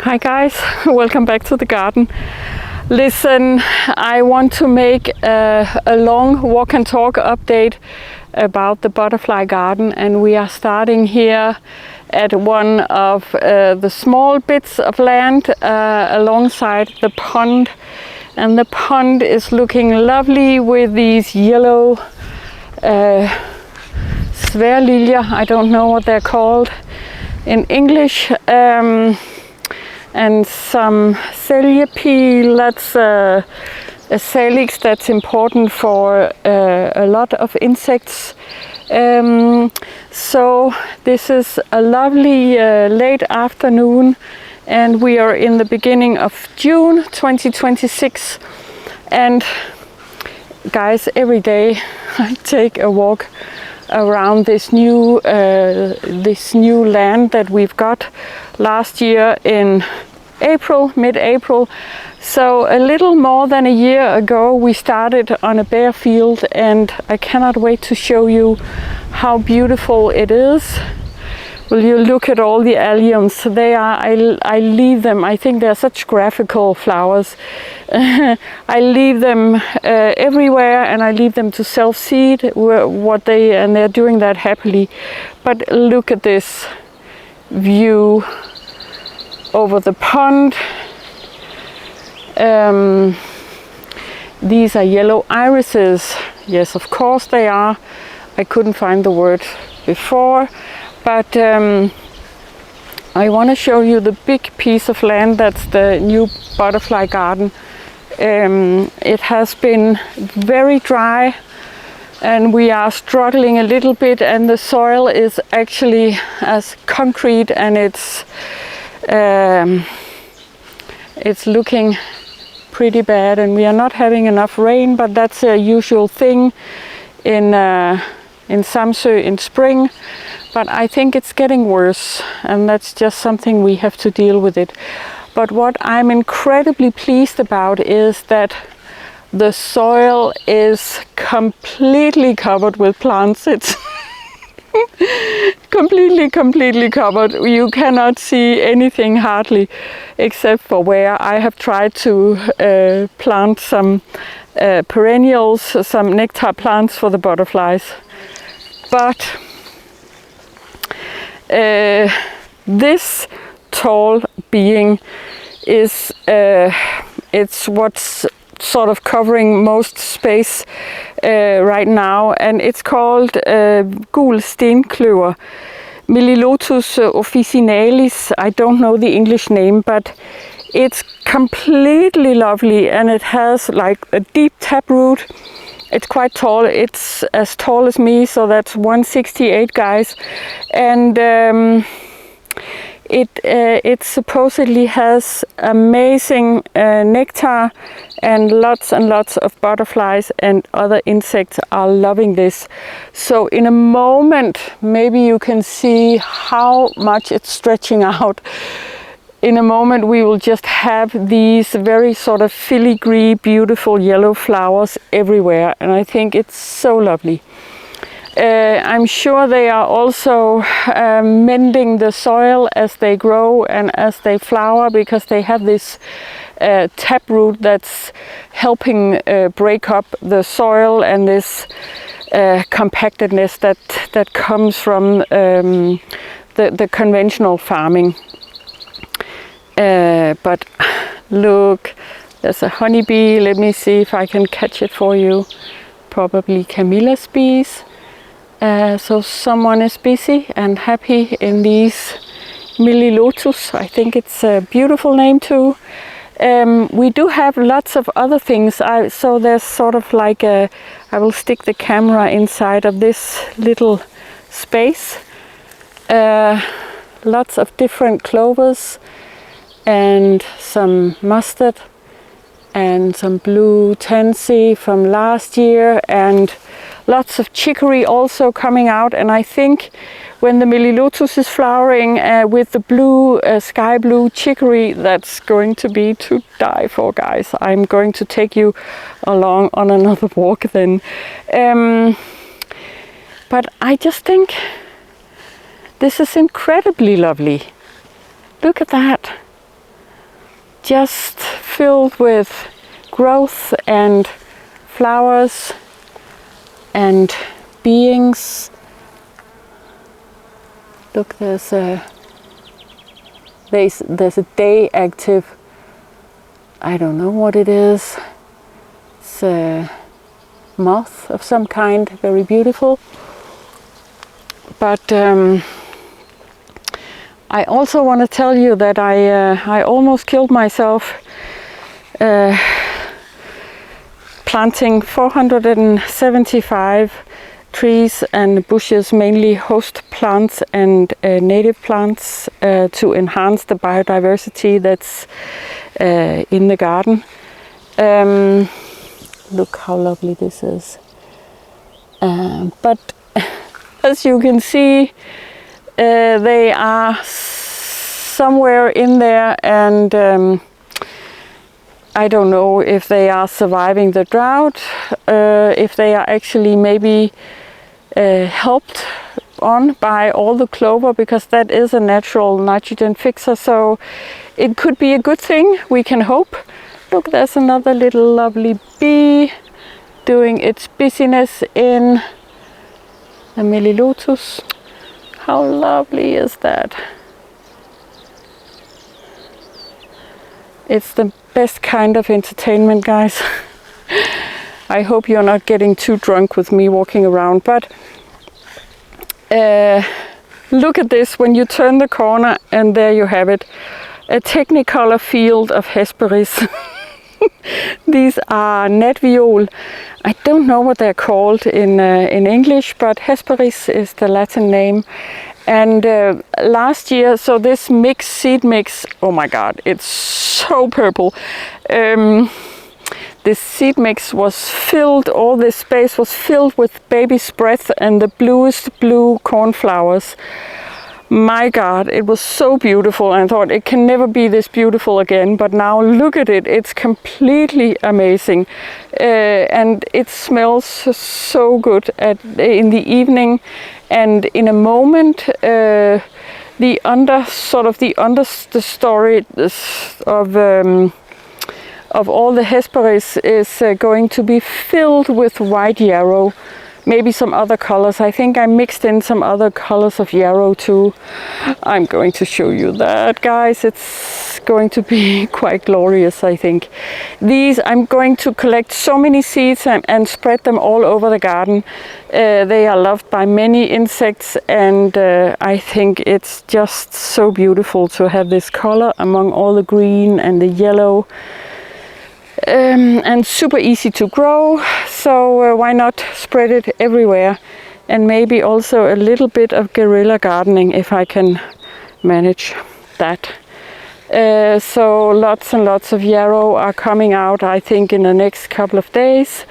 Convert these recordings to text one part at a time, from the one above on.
Hi guys, welcome back to the garden. Listen, I want to make a long walk and talk update about the butterfly garden, and we are starting here at one of the small bits of land alongside the pond, and the pond is looking lovely with these yellow Sværliljer, I don't know what they're called in English, and some Celiope. That's a salix that's important for a lot of insects. So this is a lovely late afternoon, and we are in the beginning of June 2026. And guys, every day I take a walk around this new land that we've got last year in mid-April. So a little more than a year ago we started on a bare field, and I cannot wait to show you how beautiful it is. Will you look at all the alliums? They are, I leave them, I think they're such graphical flowers. I leave them everywhere, and I leave them to self-seed and they're doing that happily. But look at this view over the pond. These are yellow irises. Yes, of course they are. I couldn't find the word before. But I want to show you the big piece of land that's the new butterfly garden. It has been very dry, and we are struggling a little bit, and the soil is actually as concrete, and it's looking pretty bad, and we are not having enough rain, but that's a usual thing in Samsø in spring. But I think it's getting worse, and that's just something we have to deal with it. But what I'm incredibly pleased about is that the soil is completely covered with plants. It's completely covered. You cannot see anything hardly, except for where I have tried to plant some perennials, some nectar plants for the butterflies. But this tall being is it's what's sort of covering most space right now, and it's called gul stenclover, Melilotus Officinalis. I don't know the English name, but it's completely lovely, and it has like a deep taproot. It's quite tall. It's as tall as me, so that's 168, guys. And it supposedly has amazing nectar, and lots of butterflies and other insects are loving this. So in a moment, maybe you can see how much it's stretching out. In a moment we will just have these very sort of filigree, beautiful yellow flowers everywhere, and I think it's so lovely. I'm sure they are also mending the soil as they grow and as they flower, because they have this taproot that's helping break up the soil and this compactedness that comes from the conventional farming. But look, there's a honeybee. Let me see if I can catch it for you. Probably Camilla's bees. So someone is busy and happy in these Melilotus. I think it's a beautiful name too. We do have lots of other things. So there's sort of like I will stick the camera inside of this little space. Lots of different clovers, and some mustard, and some blue tansy from last year, and lots of chicory also coming out. And I think when the Melilotus is flowering with the blue, sky blue chicory, that's going to be to die for, guys. I'm going to take you along on another walk then. But I just think this is incredibly lovely. Look at that. just filled with growth and flowers and beings. Look, there's a day active. I don't know what it is. It's a moth of some kind, very beautiful. But I also want to tell you that I almost killed myself planting 475 trees and bushes, mainly host plants and native plants, to enhance the biodiversity that's in the garden. Look how lovely this is. But as you can see, they are somewhere in there, and I don't know if they are surviving the drought, if they are actually maybe helped on by all the clover, because that is a natural nitrogen fixer, so it could be a good thing, we can hope. Look, there's another little lovely bee doing its business in the Melilotus. How lovely is that? It's the best kind of entertainment, guys. I hope you're not getting too drunk with me walking around, but look at this when you turn the corner, and there you have it, a technicolor field of hesperis. These are net viol. I don't know what they're called in English, but hesperis is the Latin name. And last year, so this seed mix, oh my god, it's so purple. This seed mix was filled, all this space was filled with baby's breath and the bluest blue cornflowers. My god, it was so beautiful. I thought it can never be this beautiful again, but now look at it, it's completely amazing. And it smells so good in the evening, and in a moment the understory of all the hesperis is going to be filled with white yarrow. Maybe some other colors. I think I mixed in some other colors of yarrow too. I'm going to show you that, guys. It's going to be quite glorious, I think. These, I'm going to collect so many seeds and spread them all over the garden. They are loved by many insects, and I think it's just so beautiful to have this color among all the green and the yellow. And super easy to grow, so why not spread it everywhere, and maybe also a little bit of guerrilla gardening if I can manage that. So lots and lots of yarrow are coming out, I think, in the next couple of days.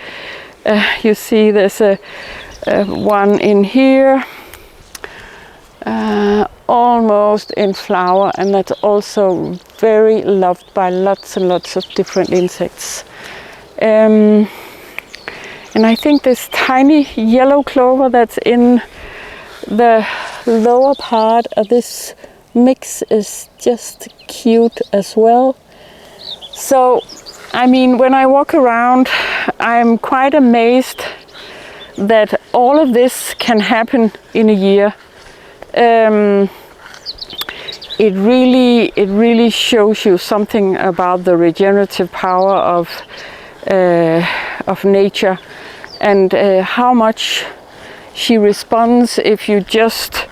You see there's a one in here, almost in flower, and that's also very loved by lots and lots of different insects. And I think this tiny yellow clover that's in the lower part of this mix is just cute as well. So, I mean, when I walk around, I'm quite amazed that all of this can happen in a year. It really shows you something about the regenerative power of nature, and how much she responds if you just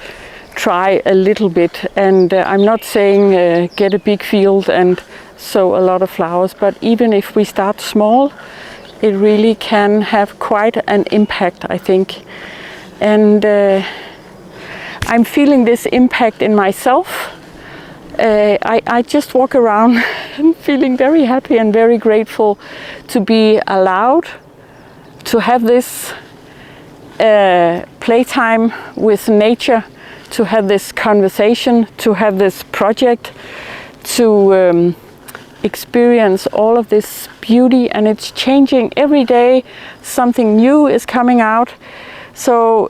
try a little bit. And I'm not saying get a big field and sow a lot of flowers, but even if we start small, it really can have quite an impact, I think. And I'm feeling this impact in myself. I just walk around and feeling very happy and very grateful to be allowed to have this playtime with nature, to have this conversation, to have this project, to experience all of this beauty, and it's changing every day. Something new is coming out. So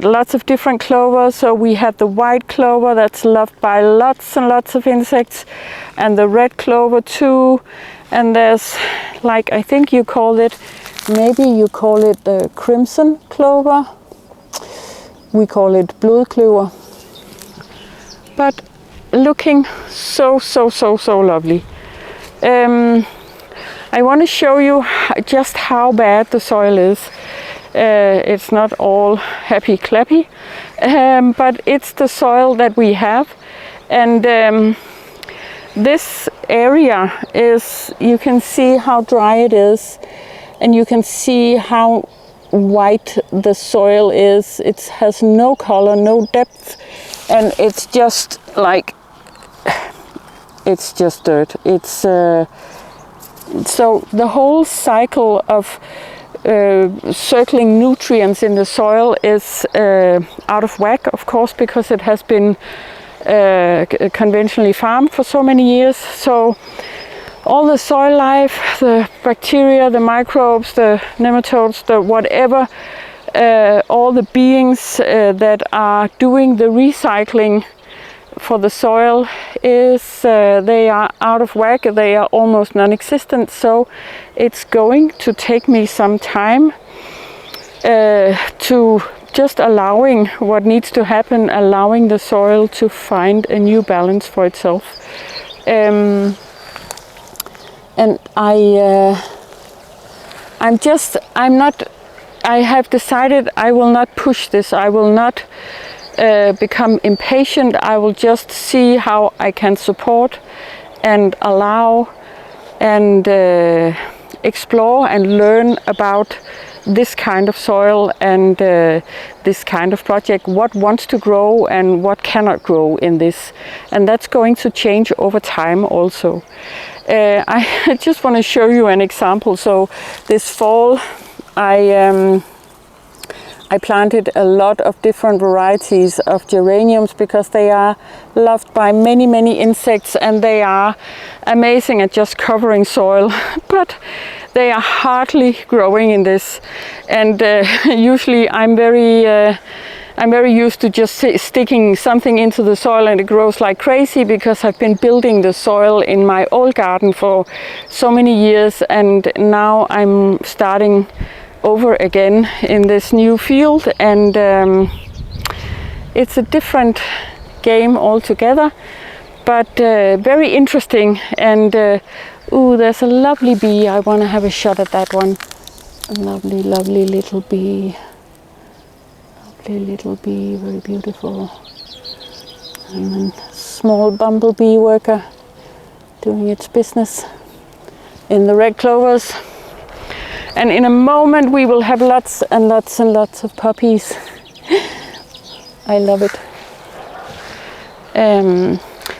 lots of different clover. So we have the white clover that's loved by lots and lots of insects, and the red clover too. And there's, like, I think you call it, maybe you call it the crimson clover. We call it blodkløver. But looking so lovely. I want to show you just how bad the soil is. It's not all happy clappy, but it's the soil that we have. And this area is, you can see how dry it is, and you can see how white the soil is. It has no color, no depth, and it's just like, it's just dirt. It's so the whole cycle of circling nutrients in the soil is out of whack, of course, because it has been conventionally farmed for so many years. So all the soil life, the bacteria, the microbes, the nematodes, the whatever, all the beings that are doing the recycling for the soil is, they are out of whack, they are almost non-existent. So it's going to take me some time to just allowing what needs to happen, allowing the soil to find a new balance for itself. And I have decided I will not push this. I will not become impatient. I will just see how I can support and allow and explore and learn about this kind of soil and this kind of project, what wants to grow and what cannot grow in this. And that's going to change over time also. I just want to show you an example. So this fall I planted a lot of different varieties of geraniums because they are loved by many insects, and they are amazing at just covering soil, but they are hardly growing in this. And usually I'm very used to just sticking something into the soil and it grows like crazy, because I've been building the soil in my old garden for so many years, and now I'm starting over again in this new field, and it's a different game altogether, but very interesting. And ooh, there's a lovely bee. I want to have a shot at that one. A lovely little bee. Lovely little bee, very beautiful. And then small bumblebee worker doing its business in the red clovers. And in a moment we will have lots and lots and lots of poppies. I love it.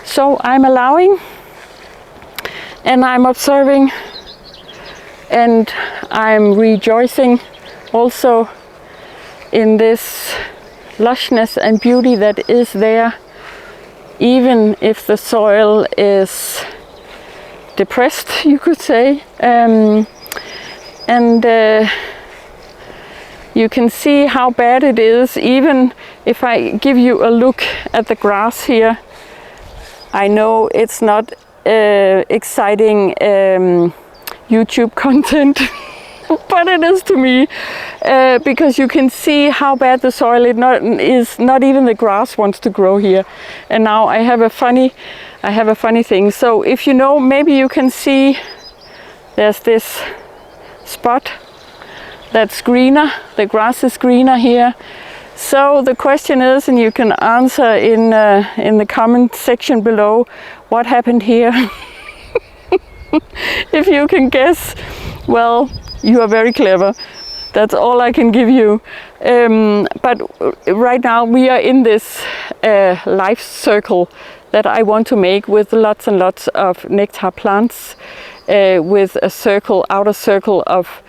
So I'm allowing, and I'm observing, and I'm rejoicing also in this lushness and beauty that is there, even if the soil is depressed, you could say. And you can see how bad it is. Even if I give you a look at the grass here, I know it's not exciting YouTube content, but it is to me, because you can see how bad the soil is. Not even the grass wants to grow here. And now I have a funny thing. So if you know, maybe you can see there's this spot that's greener. The grass is greener here. So the question is, and you can answer in the comment section below, what happened here? If you can guess, well, you are very clever. That's all I can give you. But right now we are in this life circle that I want to make with lots and lots of nectar plants, with a circle, outer circle of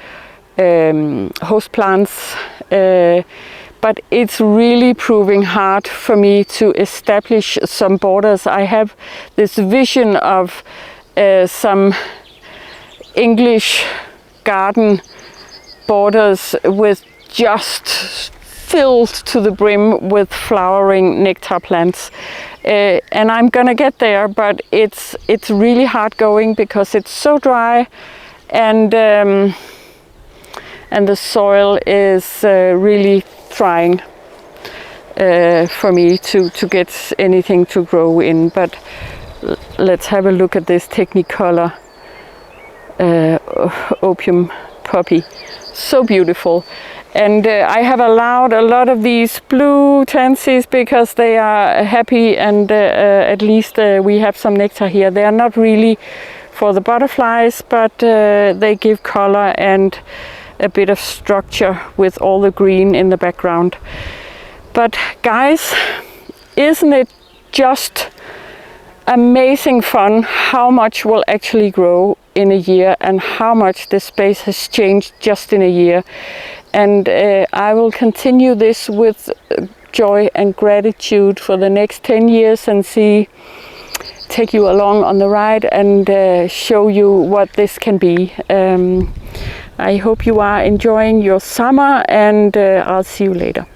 host plants. But it's really proving hard for me to establish some borders. I have this vision of some English garden borders with just filled to the brim with flowering nectar plants. And I'm gonna get there, but it's really hard going because it's so dry, and the soil is really trying for me to get anything to grow in. But let's have a look at this Technicolor opium poppy. So beautiful. And I have allowed a lot of these blue tansies because they are happy, and at least we have some nectar here. They are not really for the butterflies, but they give color and a bit of structure with all the green in the background. But guys, isn't it just amazing fun how much will actually grow in a year, and how much the space has changed just in a year? And I will continue this with joy and gratitude for the next 10 years and take you along on the ride and show you what this can be. I hope you are enjoying your summer, and I'll see you later.